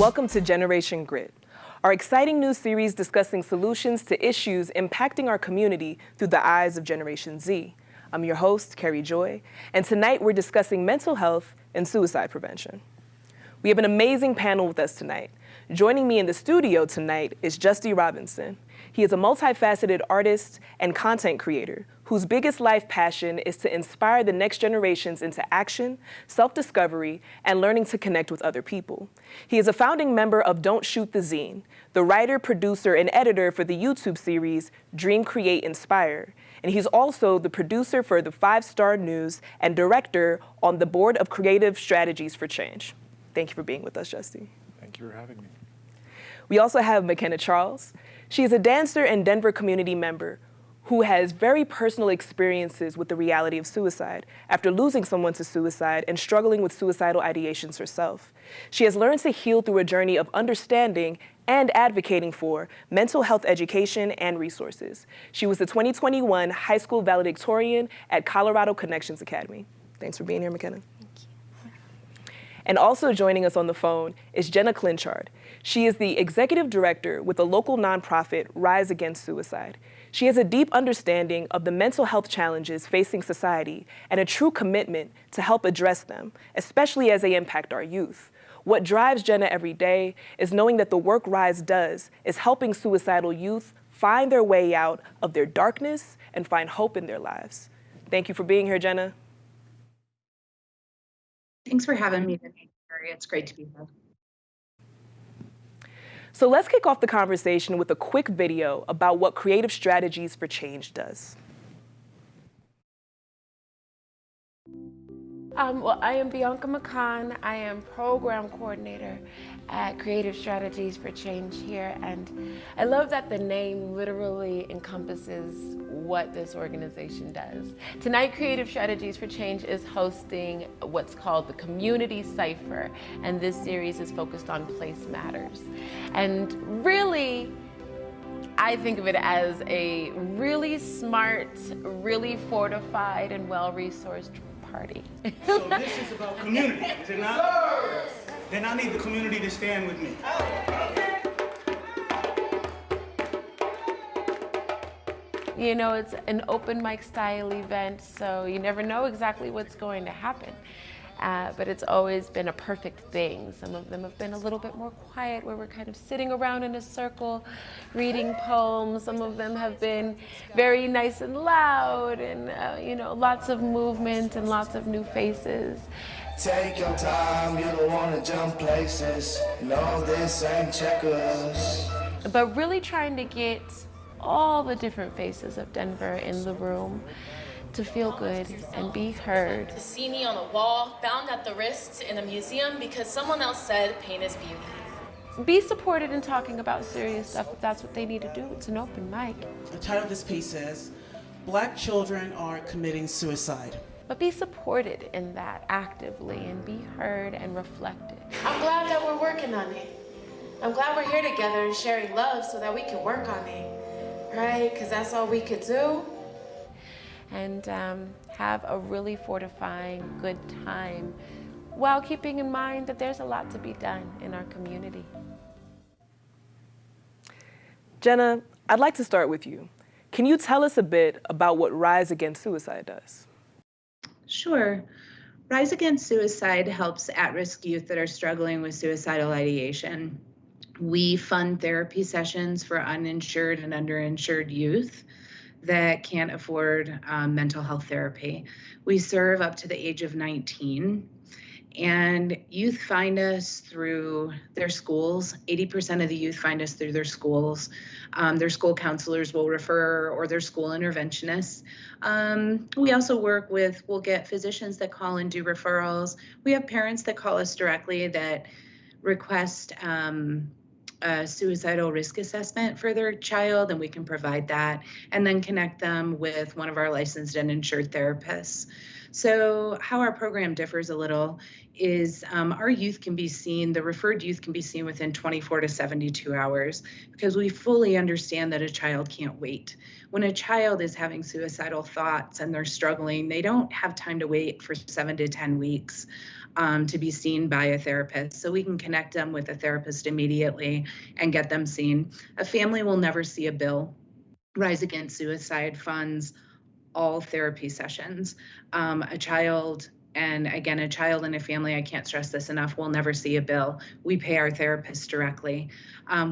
welcome to Generation Grit, our exciting new series discussing solutions to issues impacting our community through the eyes of Generation Z. I'm your host, Kerrie Joy, and tonight we're discussing mental health and suicide prevention. We have an amazing panel with us tonight. Joining me in the studio tonight is Justy Robinson. He is a multifaceted artist and content creator whose biggest life passion is to inspire the next generations into action, self-discovery, and learning to connect with other people. He is a founding member of Don't Shoot the Zine, the writer, producer, and editor for the YouTube series Dream, Create, Inspire. And he's also the producer for the 5-Star News and director on the Board of Creative Strategies for Change. Thank you for being with us, Justy. Thank you for having me. We also have MaKenna Charles. She is a dancer and Denver community member who has very personal experiences with the reality of suicide after losing someone to suicide and struggling with suicidal ideations herself. She has learned to heal through a journey of understanding and advocating for mental health education and resources. She was the 2021 high school valedictorian at Colorado Connections Academy. Thanks for being here, MaKenna. And also joining us on the phone is Jenna Clinchard. She is the executive director with the local nonprofit Rise Against Suicide. She has a deep understanding of the mental health challenges facing society and a true commitment to help address them, especially as they impact our youth. What drives Jenna every day is knowing that the work Rise does is helping suicidal youth find their way out of their darkness and find hope in their lives. Thank you for being here, Jenna. Thanks for having me today, Kerrie. It's great to be here. So let's kick off the conversation with a quick video about what Creative Strategies for Change does. Well, I am Bianca McCann. I am program coordinator at Creative Strategies for Change here, and I love that the name literally encompasses what this organization does. Tonight, Creative Strategies for Change is hosting what's called the Community Cipher, and this series is focused on Place Matters. And really, I think of it as a really smart, really fortified, and well-resourced party. So this is about community, is it not? Yes. Then I need the community to stand with me. You know, it's an open mic style event, so you never know exactly what's going to happen. But it's always been a perfect thing. Some of them have been a little bit more quiet, where we're kind of sitting around in a circle, reading poems. Some of them have been very nice and loud, and you know, lots of movement and lots of new faces. Take your time, you don't want to jump places. No, this ain't checkers. But really trying to get all the different faces of Denver in the room to feel good and be heard. To see me on a wall, bound at the wrists in a museum because someone else said pain is beauty. Be supported in talking about serious stuff if that's what they need to do. It's an open mic. The title of this piece is Black Children Are Committing Suicide. But be supported in that actively and be heard and reflected. I'm glad that we're working on it. I'm glad we're here together and sharing love so that we can work on it, right? Because that's all we could do. And have a really fortifying, good time while keeping in mind that there's a lot to be done in our community. Jenna, I'd like to start with you. Can you tell us a bit about what Rise Against Suicide does? Sure. Rise Against Suicide helps at-risk youth that are struggling with suicidal ideation. We fund therapy sessions for uninsured and underinsured youth that can't afford mental health therapy. We serve up to the age of 19, and youth find us through their schools. 80% of the youth find us through their schools. Their school counselors will refer, or their school interventionists. We also we'll get physicians that call and do referrals. We have parents that call us directly that request a suicidal risk assessment for their child, and we can provide that and then connect them with one of our licensed and insured therapists. So how our program differs a little is our youth can be seen, the referred youth can be seen within 24 to 72 hours because we fully understand that a child can't wait. When a child is having suicidal thoughts and they're struggling, they don't have time to wait for 7 to 10 weeks. to be seen by a therapist. So we can connect them with a therapist immediately and get them seen. A family will never see a bill. Rise Against Suicide funds all therapy sessions. A child, and again, a child and a family, I can't stress this enough, will never see a bill. We pay our therapists directly.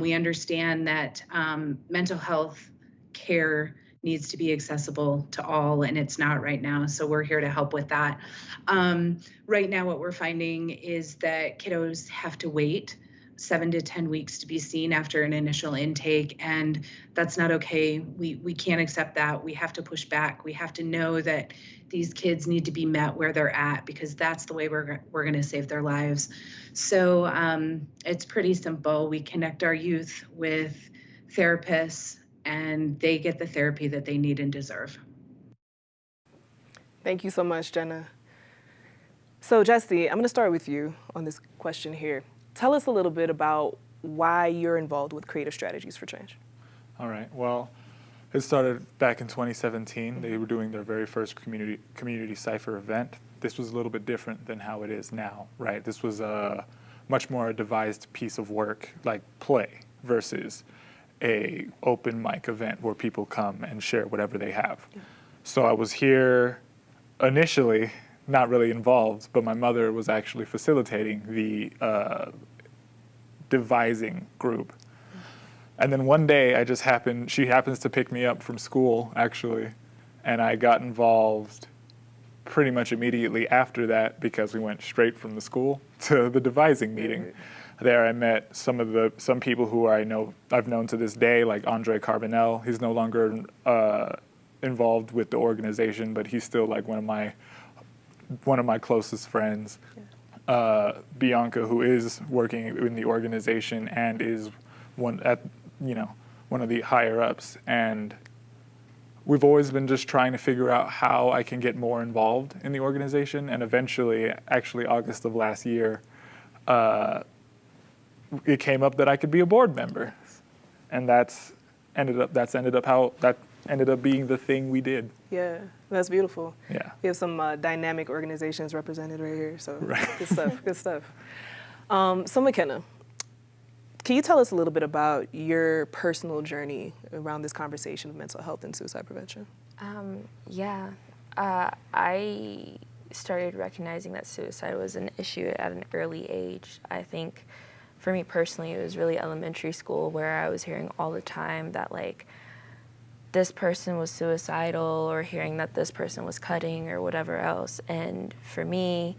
We understand that mental health care needs to be accessible to all, and it's not right now. So we're here to help with that. Right now, what we're finding is that kiddos have to wait 7 to 10 weeks to be seen after an initial intake, and that's not okay. We can't accept that. We have to push back. We have to know that these kids need to be met where they're at, because that's the way we're going to save their lives. So it's pretty simple. We connect our youth with therapists, and they get the therapy that they need and deserve. Thank you so much, Jenna. So Justy, I'm going to start with you on this question here. Tell us a little bit about why you're involved with Creative Strategies for Change. All right. Well, it started back in 2017. They were doing their very first community cipher event. This was a little bit different than how it is now, right? This was a much more a devised piece of work, like play, versus a open mic event where people come and share whatever they have. Yeah. So I was here initially, not really involved, but my mother was actually facilitating the devising group. And then one day she happens to pick me up from school, actually, and I got involved pretty much immediately after that, because we went straight from the school to the devising meeting. There I met some people who I've known to this day, like Andre Carbonell. He's no longer involved with the organization, but he's still like one of my closest friends. Bianca, who is working in the organization and is one of the higher ups, and we've always been just trying to figure out how I can get more involved in the organization. And eventually, actually August of last year, it came up that I could be a board member, and that ended up being the thing we did. Yeah, that's beautiful. Yeah, we have some dynamic organizations represented right here, so right. Good stuff. So MaKenna, can you tell us a little bit about your personal journey around this conversation of mental health and suicide prevention? I started recognizing that suicide was an issue at an early age. I think for me personally, it was really elementary school, where I was hearing all the time that like this person was suicidal, or hearing that this person was cutting or whatever else. And for me,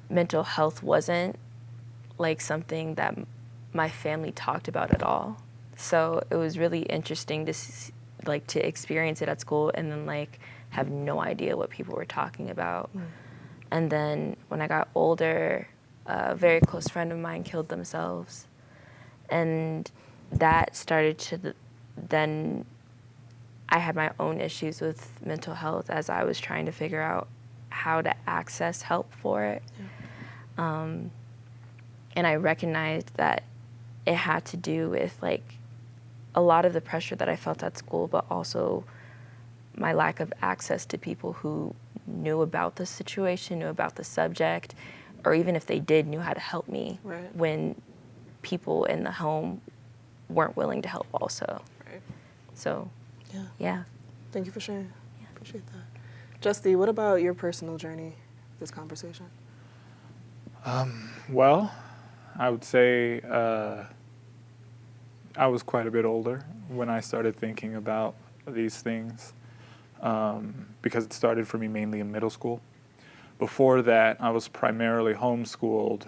mental health wasn't like something that my family talked about at all. So it was really interesting to experience it at school, and then like have no idea what people were talking about. And then when I got older, a very close friend of mine killed themselves, and that started to then I had my own issues with mental health as I was trying to figure out how to access help for it. And I recognized that it had to do with like a lot of the pressure that I felt at school, but also my lack of access to people who knew about the situation, knew about the subject, or even if they did, knew how to help me when people in the home weren't willing to help also. Right. So, yeah. Thank you for sharing. Yeah. Appreciate that. Justy, what about your personal journey, this conversation? Well, I would say I was quite a bit older when I started thinking about these things, because it started for me mainly in middle school. Before that, I was primarily homeschooled,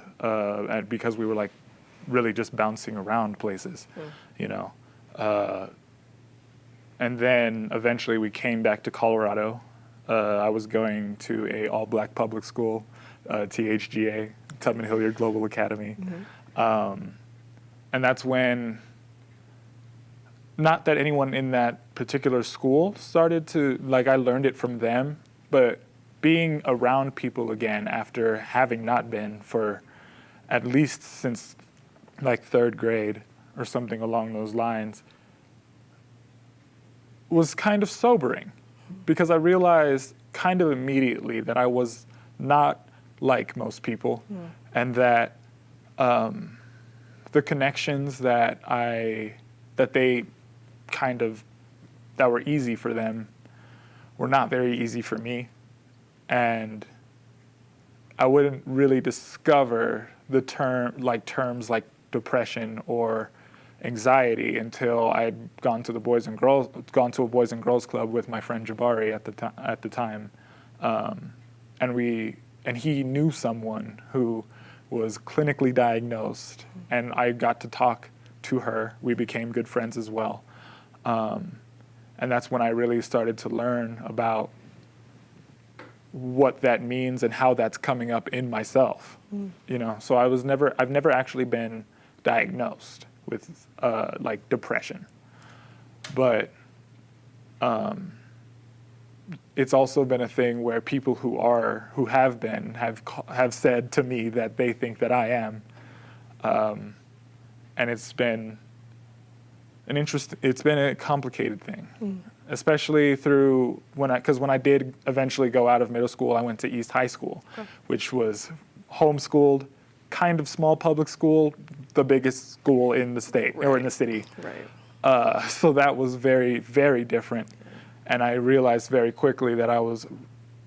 because we were like really just bouncing around places, and then eventually we came back to Colorado. I was going to a all-black public school, THGA, Tubman Hilliard Global Academy. And that's when, not that anyone in that particular school started to, like I learned it from them, but being around people again after having not been for at least since like third grade or something along those lines was kind of sobering, because I realized kind of immediately that I was not like most people, and that the connections that were easy for them were not very easy for me, and I wouldn't really discover the terms like depression or anxiety until I'd gone to a Boys and Girls Club with my friend Jabari at the time, and he knew someone who was clinically diagnosed, and I got to talk to her. We became good friends as well, and that's when I really started to learn about what that means and how that's coming up in myself. So I've never actually been diagnosed with like depression, but it's also been a thing where people who have said to me that they think that I am, and it's been a complicated thing, especially through when I did eventually go out of middle school. I went to East High School, which was homeschooled, kind of small public school, the biggest school in the state or in the city. Right. So that was very, very different. And I realized very quickly that I was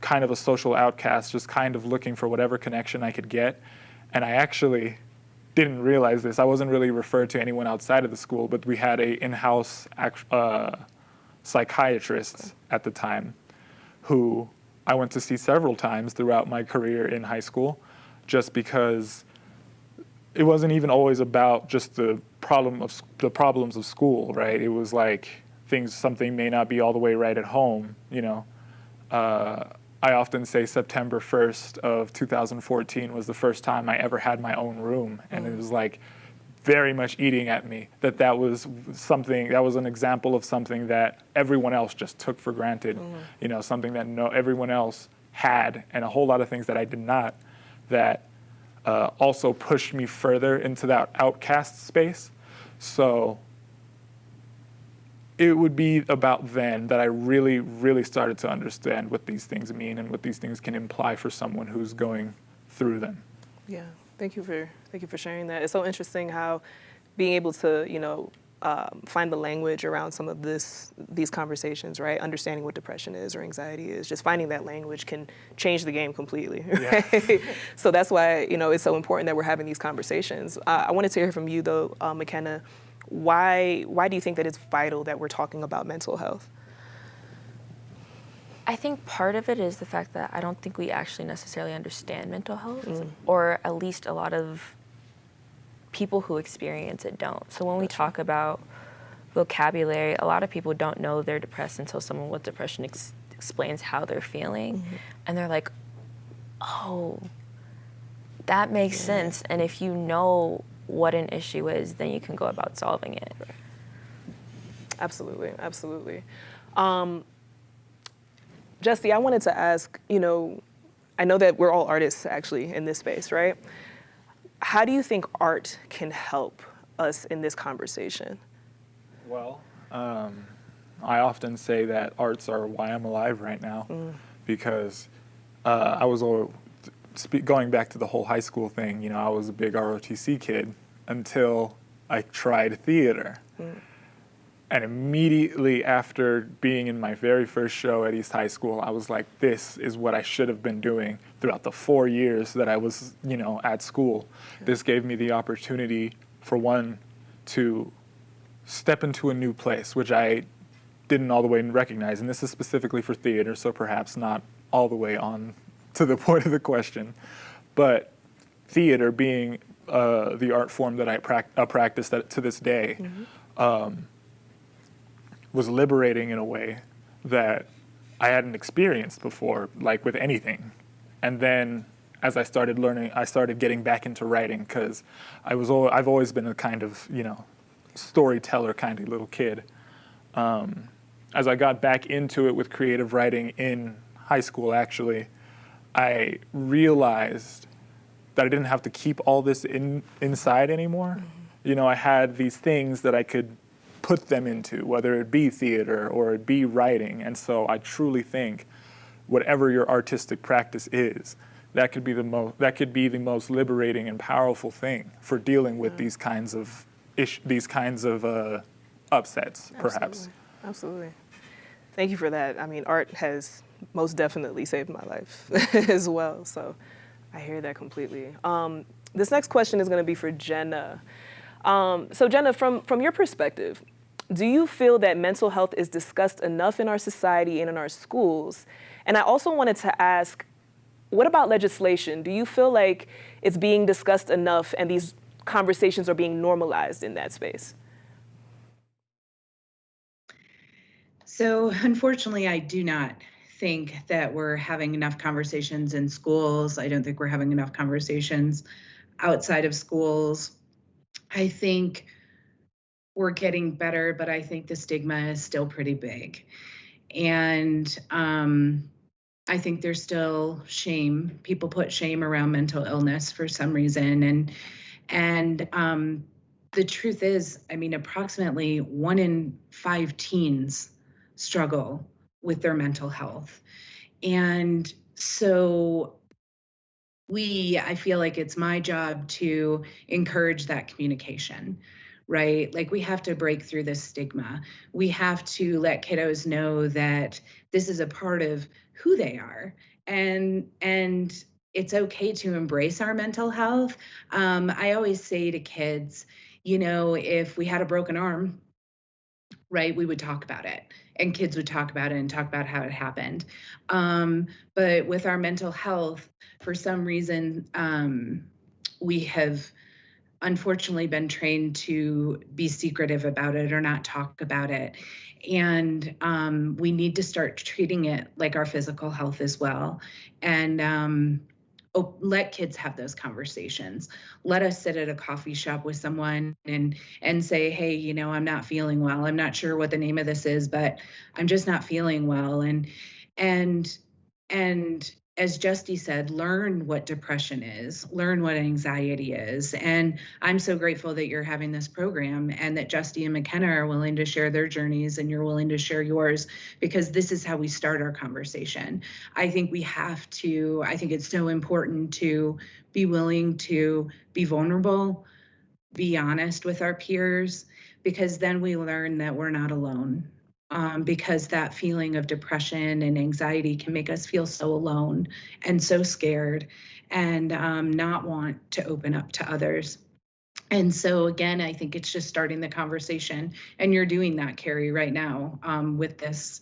kind of a social outcast, just kind of looking for whatever connection I could get. And I actually didn't realize this. I wasn't really referred to anyone outside of the school, but we had a in-house psychiatrist at the time who I went to see several times throughout my career in high school, just because it wasn't even always about just the problems of school, right? It was like something may not be all the way right at home, I often say September 1st of 2014 was the first time I ever had my own room, and it was like very much eating at me that was an example of something that everyone else just took for granted, something that everyone else had, and a whole lot of things that I did not, that also pushed me further into that outcast space. So it would be about then that I really, really started to understand what these things mean and what these things can imply for someone who's going through them. Yeah, thank you for sharing that. It's so interesting how being able to, find the language around some of these conversations, right? Understanding what depression is or anxiety is, just finding that language can change the game completely, right? Yeah. So that's why, it's so important that we're having these conversations. I wanted to hear from you though, MaKenna. Why do you think that it's vital that we're talking about mental health? I think part of it is the fact that I don't think we actually necessarily understand mental health, or at least a lot of people who experience it don't. So when we talk about vocabulary, a lot of people don't know they're depressed until someone with depression explains how they're feeling. And they're like, oh, that makes sense. And if you know what an issue is, then you can go about solving it. Absolutely, absolutely. Justy, I wanted to ask, I know that we're all artists actually in this space, right? How do you think art can help us in this conversation? Well, I often say that arts are why I'm alive right now, because I was going back to the whole high school thing, I was a big ROTC kid until I tried theater. And immediately after being in my very first show at East High School, I was like, this is what I should have been doing throughout the 4 years that I was, at school. This gave me the opportunity, for one, to step into a new place, which I didn't all the way recognize. And this is specifically for theater, so perhaps not all the way on to the point of the question. But theater being the art form that I practice to this day, was liberating in a way that I hadn't experienced before, like with anything. And then as I started learning, I started getting back into writing, because I've always been a kind of, storyteller kind of little kid. As I got back into it with creative writing in high school, actually, I realized that I didn't have to keep all this inside anymore. I had these things that I could put them into, whether it be theater or it be writing. And so I truly think whatever your artistic practice is, that could be the most liberating and powerful thing for dealing with these kinds of upsets, perhaps. Absolutely. Thank you for that. I mean, art has most definitely saved my life as well, so I hear that completely. This next question is going to be for Jenna. So Jenna, from your perspective, do you feel that mental health is discussed enough in our society and in our schools? And I also wanted to ask, what about legislation? Do you feel like it's being discussed enough and these conversations are being normalized in that space? So unfortunately, I do not think that we're having enough conversations in schools. I don't think we're having enough conversations outside of schools. I think we're getting better, but I think the stigma is still pretty big. And I think there's still shame. People put shame around mental illness for some reason. And the truth is, I mean, approximately 1 in 5 teens struggle with their mental health. And so I feel like it's my job to encourage that communication, right? Like, we have to break through this stigma. We have to let kiddos know that this is a part of who they are, and it's okay to embrace our mental health. I always say to kids, you know, if we had a broken arm, right, we would talk about it, and kids would talk about it and talk about how it happened. But with our mental health, for some reason, we have unfortunately been trained to be secretive about it or not talk about it. And we need to start treating it like our physical health as well. And let kids have those conversations. Let us sit at a coffee shop with someone and say, hey, you know, I'm not feeling well. I'm not sure what the name of this is, but I'm just not feeling well. And as Justy said, learn what depression is, learn what anxiety is. And I'm so grateful that you're having this program and that Justy and MaKenna are willing to share their journeys and you're willing to share yours, because this is how we start our conversation. I think it's so important to be willing to be vulnerable, be honest with our peers, because then we learn that we're not alone. Because that feeling of depression and anxiety can make us feel so alone and so scared and not want to open up to others. And so again, I think it's just starting the conversation, and you're doing that, Kerrie, right now with this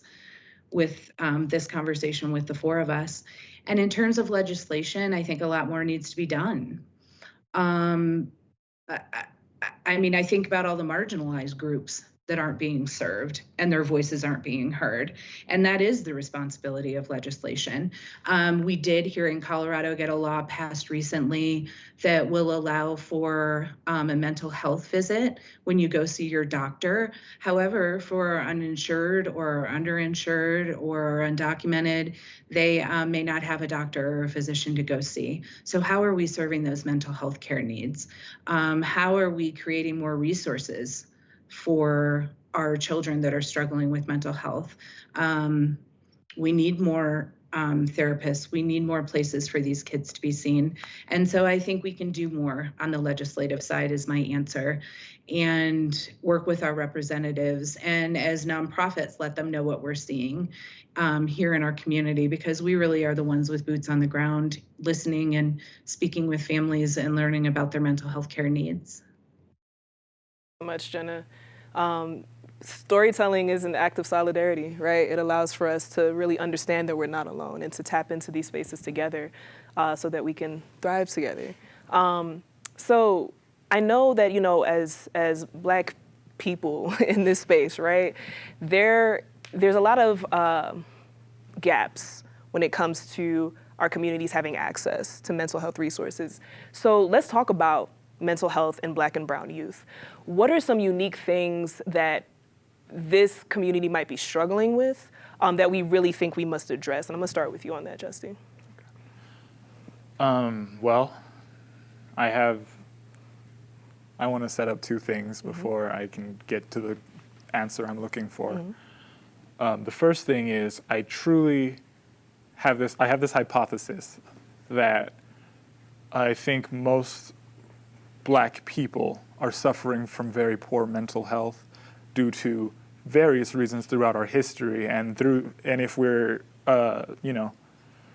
conversation with the 4 of us. And in terms of legislation, I think a lot more needs to be done. I mean, I think about all the marginalized groups that aren't being served and their voices aren't being heard. And that is the responsibility of legislation. We did here in Colorado get a law passed recently that will allow for a mental health visit when you go see your doctor. However, for uninsured or underinsured or undocumented, they may not have a doctor or a physician to go see. So how are we serving those mental health care needs? How are we creating more resources for our children that are struggling with mental health? We need more therapists. We need more places for these kids to be seen. And so I think we can do more on the legislative side is my answer, and work with our representatives. And as nonprofits, let them know what we're seeing here in our community, because we really are the ones with boots on the ground, listening and speaking with families and learning about their mental health care needs. So much, Jenna. Storytelling is an act of solidarity, right? It allows for us to really understand that we're not alone and to tap into these spaces together so that we can thrive together. So I know that, you know, as Black people in this space, right, there's a lot of gaps when it comes to our communities having access to mental health resources. So let's talk about mental health in Black and brown youth. What are some unique things that this community might be struggling with that we really think we must address? And I'm gonna start with you on that, Justy. Well, I want to set up 2 things before I can get to the answer I'm looking for. The first thing is I have this hypothesis that I think most Black people are suffering from very poor mental health due to various reasons throughout our history, and if we're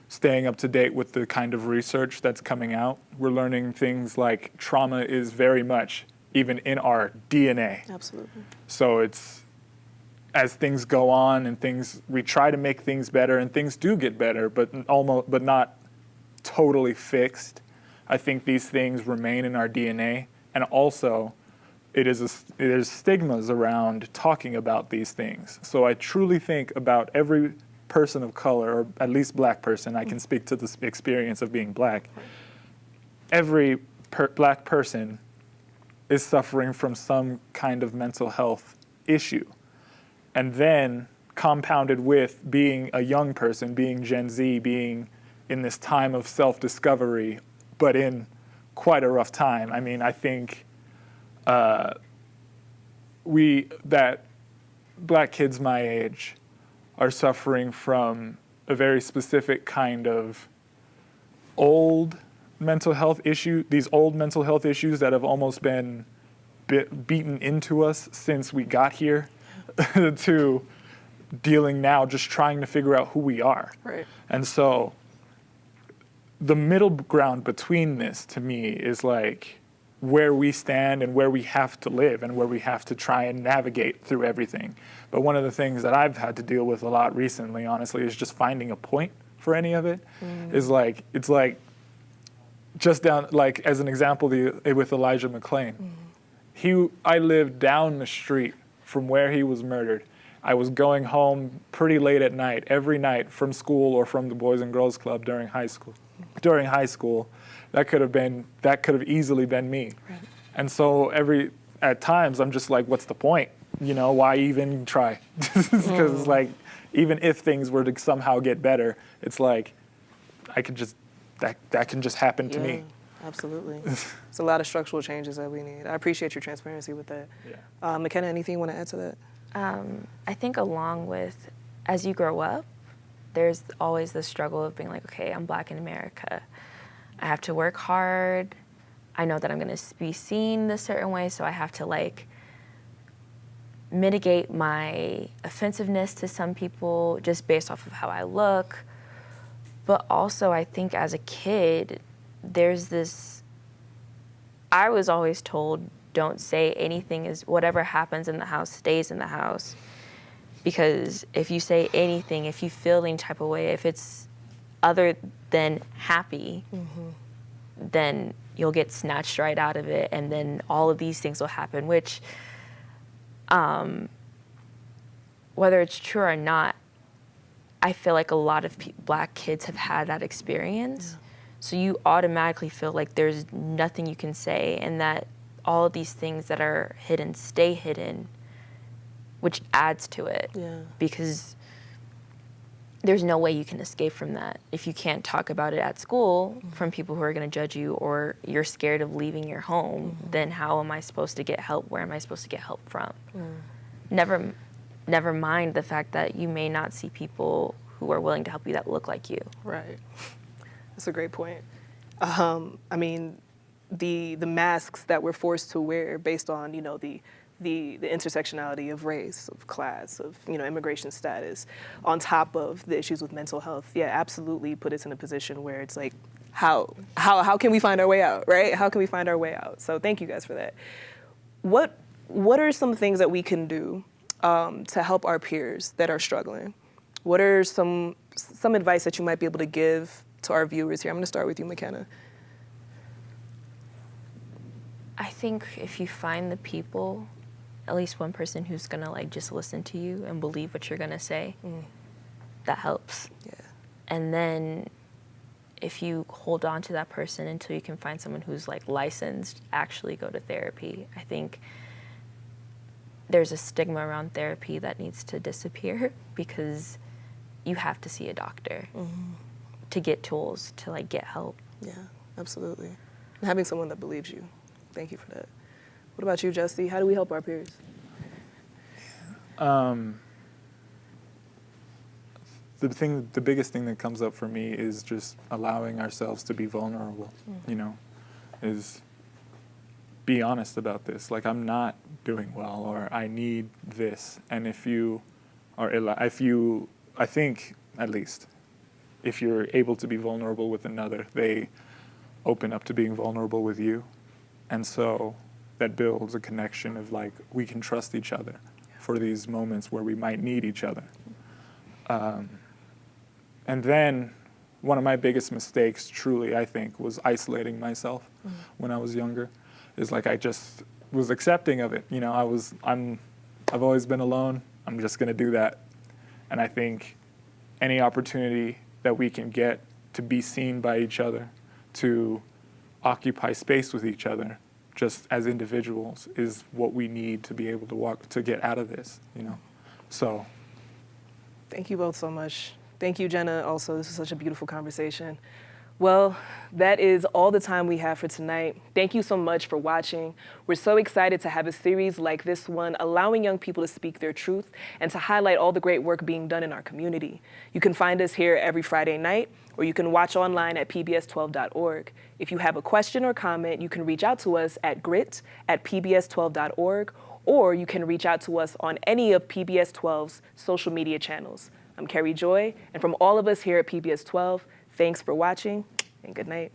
staying up to date with the kind of research that's coming out, we're learning things like trauma is very much even in our DNA. Absolutely. So it's, as things go on and we try to make things better, and things do get better, but not totally fixed. I think these things remain in our DNA, and also there's stigmas around talking about these things. So I truly think about every person of color, or at least Black person, I can speak to the experience of being Black. Every Black person is suffering from some kind of mental health issue. And then compounded with being a young person, being Gen Z, being in this time of self-discovery, but in quite a rough time. I mean, I think that Black kids my age are suffering from a very specific kind of old mental health issue, these old mental health issues that have almost been beaten into us since we got here, to dealing now, just trying to figure out who we are. Right. And so the middle ground between this, to me, is like where we stand and where we have to live and where we have to try and navigate through everything. But one of the things that I've had to deal with a lot recently, honestly, is just finding a point for any of it. Is like, it's like, just down, like as an example, with Elijah McClain. I lived down the street from where he was murdered. I was going home pretty late at night, every night from school or from the Boys and Girls Club during high school. That could have easily been me. Right. And so at times I'm just like, what's the point? Why even try? Because it's like, even if things were to somehow get better, it's like, that can just happen to me. Absolutely. It's a lot of structural changes that we need. I appreciate your transparency with that. Yeah. MaKenna, anything you want to add to that? I think along with, as you grow up, there's always the struggle of being like, okay, I'm Black in America. I have to work hard. I know that I'm going to be seen this certain way, so I have to like mitigate my offensiveness to some people just based off of how I look. But also I think as a kid, there's this, I was always told, don't say anything, is whatever happens in the house stays in the house. Because if you say anything, if you feel any type of way, if it's other than happy, then you'll get snatched right out of it, and then all of these things will happen, which, whether it's true or not, I feel like a lot of Black kids have had that experience. Yeah. So you automatically feel like there's nothing you can say, and that all of these things that are hidden stay hidden, which adds to it. Yeah. Because there's no way you can escape from that. If you can't talk about it at school from people who are going to judge you, or you're scared of leaving your home, then how am I supposed to get help? Where am I supposed to get help from? Never mind the fact that you may not see people who are willing to help you that look like you. Right. That's a great point. I mean, the masks that we're forced to wear based on, the intersectionality of race, of class, of, immigration status, on top of the issues with mental health, absolutely put us in a position where it's like, how can we find our way out, right? How can we find our way out? So thank you guys for that. What are some things that we can do to help our peers that are struggling? What are some advice that you might be able to give to our viewers here? I'm going to start with you, MaKenna. I think if you find the people, at least one person who's going to like just listen to you and believe what you're going to say, that helps. Yeah. And then if you hold on to that person until you can find someone who's like licensed, actually go to therapy. I think there's a stigma around therapy that needs to disappear, because you have to see a doctor to get tools to like get help. Yeah, absolutely. And having someone that believes you. Thank you for that. What about you, Justy? How do we help our peers? the biggest thing that comes up for me is just allowing ourselves to be vulnerable, you know, is be honest about this. Like, I'm not doing well, or I need this. And if you are, I think, at least, if you're able to be vulnerable with another, they open up to being vulnerable with you. And so that builds a connection of, like, we can trust each other for these moments where we might need each other. And then one of my biggest mistakes, truly, I think, was isolating myself when I was younger. Is like, I just was accepting of it. You know, I've always been alone. I'm just going to do that. And I think any opportunity that we can get to be seen by each other, to occupy space with each other, just as individuals, is what we need to be able to get out of this, you know. So. Thank you both so much. Thank you, Jenna, also. This was such a beautiful conversation. Well, that is all the time we have for tonight. Thank you so much for watching. We're so excited to have a series like this one, allowing young people to speak their truth and to highlight all the great work being done in our community. You can find us here every Friday night, or you can watch online at pbs12.org. If you have a question or comment, you can reach out to us at grit@pbs12.org, or you can reach out to us on any of PBS 12's social media channels. I'm Kerrie Joy, and from all of us here at PBS 12, thanks for watching, and good night.